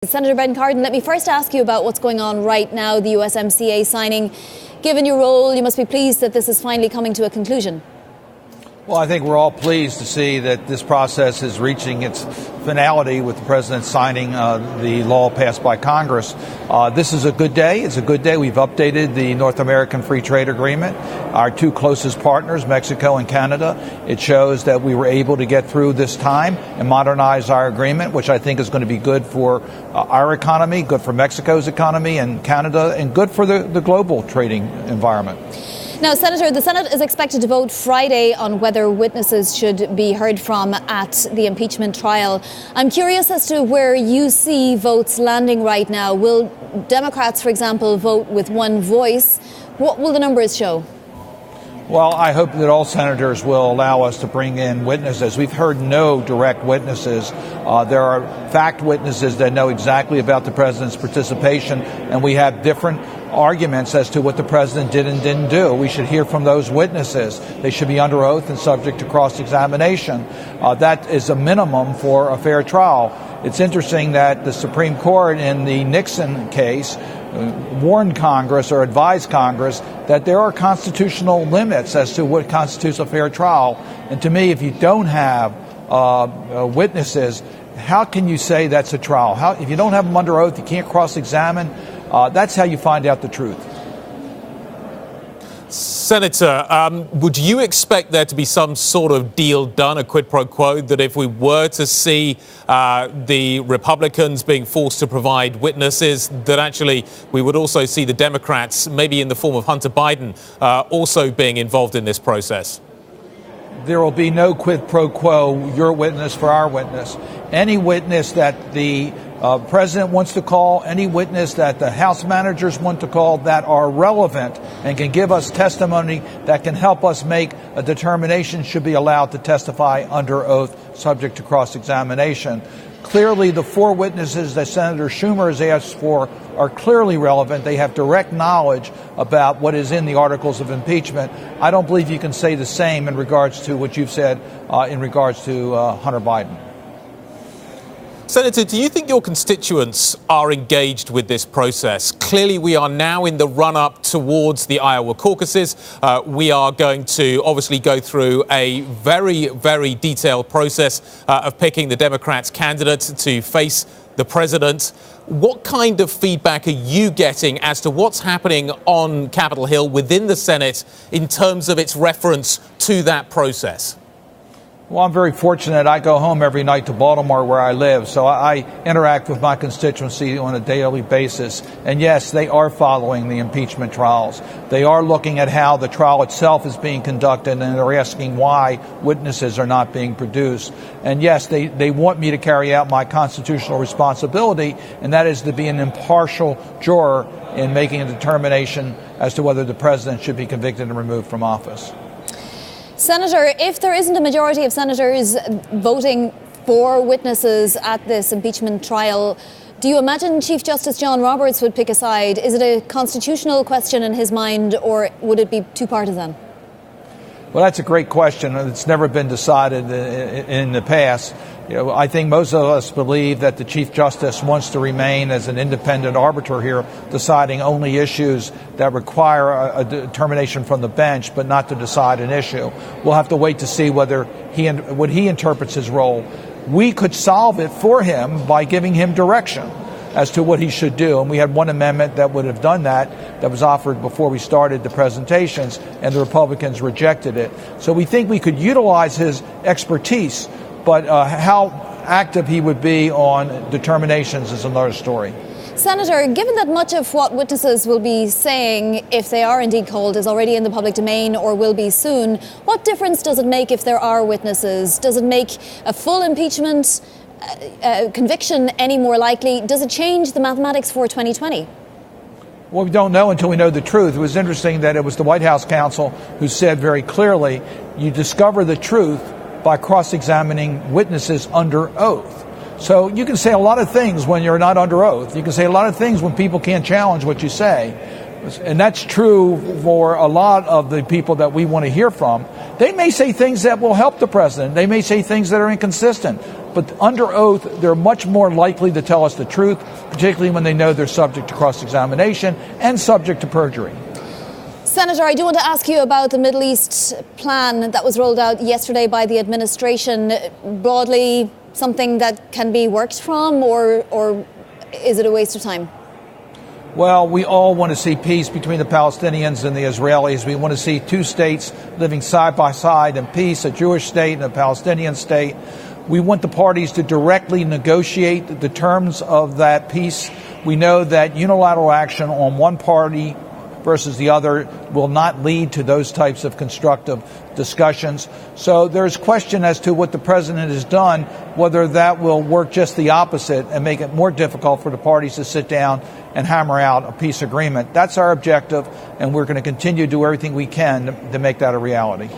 Senator Ben Cardin, let me first ask you about what's going on right now, the USMCA signing. Given your role, you must be pleased that this is finally coming to a conclusion. Well, I think we're all pleased to see that this process is reaching its finality with the president signing the law passed by Congress. This is a good day. It's a good day. We've updated the North American Free Trade Agreement, our two closest partners, Mexico and Canada. It shows that we were able to get through this time and modernize our agreement, which I think is going to be good for our economy, good for Mexico's economy and Canada, and good for the global trading environment. Now, Senator, the Senate is expected to vote Friday on whether witnesses should be heard from at the impeachment trial. I'm curious as to where you see votes landing right now. Will Democrats, for example, vote with one voice? What will the numbers show? Well, I hope that all senators will allow us to bring in witnesses. We've heard no direct witnesses. There are fact witnesses that know exactly about the president's participation, and we have different arguments as to what the president did and didn't do. We should hear from those witnesses. They should be under oath and subject to cross-examination. That is a minimum for a fair trial. It's interesting that the Supreme Court in the Nixon case warned Congress or advised Congress that there are constitutional limits as to what constitutes a fair trial. And to me, if you don't have witnesses, how can you say that's a trial? If you don't have them under oath, you can't cross-examine. That's how you find out the truth. Senator, would you expect there to be some sort of deal done, a quid pro quo, that if we were to see the Republicans being forced to provide witnesses, that actually we would also see the Democrats, maybe in the form of Hunter Biden, also being involved in this process? There will be no quid pro quo, your witness for our witness. Any witness that the president wants to call, any witness that the House managers want to call that are relevant and can give us testimony that can help us make a determination should be allowed to testify under oath, subject to cross-examination. Clearly, the four witnesses that Senator Schumer has asked for are clearly relevant. They have direct knowledge about what is in the articles of impeachment. I don't believe you can say the same in regards to what you've said in regards to Hunter Biden. Senator, do you think your constituents are engaged with this process? Clearly, we are now in the run-up towards the Iowa caucuses. We are going to obviously go through a very, very detailed process of picking the Democrats' candidate to face the president. What kind of feedback are you getting as to what's happening on Capitol Hill within the Senate in terms of its reference to that process? Well, I'm very fortunate. I go home every night to Baltimore where I live, so I interact with my constituency on a daily basis. And yes, they are following the impeachment trials. They are looking at how the trial itself is being conducted, and they're asking why witnesses are not being produced. And yes, they want me to carry out my constitutional responsibility, and that is to be an impartial juror in making a determination as to whether the president should be convicted and removed from office. Senator, if there isn't a majority of senators voting for witnesses at this impeachment trial, do you imagine Chief Justice John Roberts would pick a side? Is it a constitutional question in his mind, or would it be too partisan? Well, that's a great question. It's never been decided in the past. I think most of us believe that the Chief Justice wants to remain as an independent arbiter here, deciding only issues that require a determination from the bench, but not to decide an issue. We'll have to wait to see whether what he interprets his role. We could solve it for him by giving him direction as to what he should do. And we had one amendment that would have done that was offered before we started the presentations, and the Republicans rejected it. So we think we could utilize his expertise, but how active he would be on determinations is another story. Senator, given that much of what witnesses will be saying, if they are indeed called, is already in the public domain or will be soon, what difference does it make if there are witnesses? Does it make a full impeachment conviction any more likely? Does it change the mathematics for 2020? Well, we don't know until we know the truth. It was interesting that it was the White House counsel who said very clearly, you discover the truth by cross-examining witnesses under oath. So you can say a lot of things when you're not under oath. You can say a lot of things when people can't challenge what you say. And that's true for a lot of the people that we want to hear from. They may say things that will help the president. They may say things that are inconsistent. but under oath, they're much more likely to tell us the truth, particularly when they know they're subject to cross-examination and subject to perjury. Senator, I do want to ask you about the Middle East plan that was rolled out yesterday by the administration. Broadly, something that can be worked from, or is it a waste of time? Well, we all want to see peace between the Palestinians and the Israelis. We want to see two states living side by side in peace, a Jewish state and a Palestinian state. We want the parties to directly negotiate the terms of that peace. We know that unilateral action on one party versus the other will not lead to those types of constructive discussions. So there's question as to what the president has done, whether that will work just the opposite and make it more difficult for the parties to sit down and hammer out a peace agreement. That's our objective, and we're going to continue to do everything we can to make that a reality.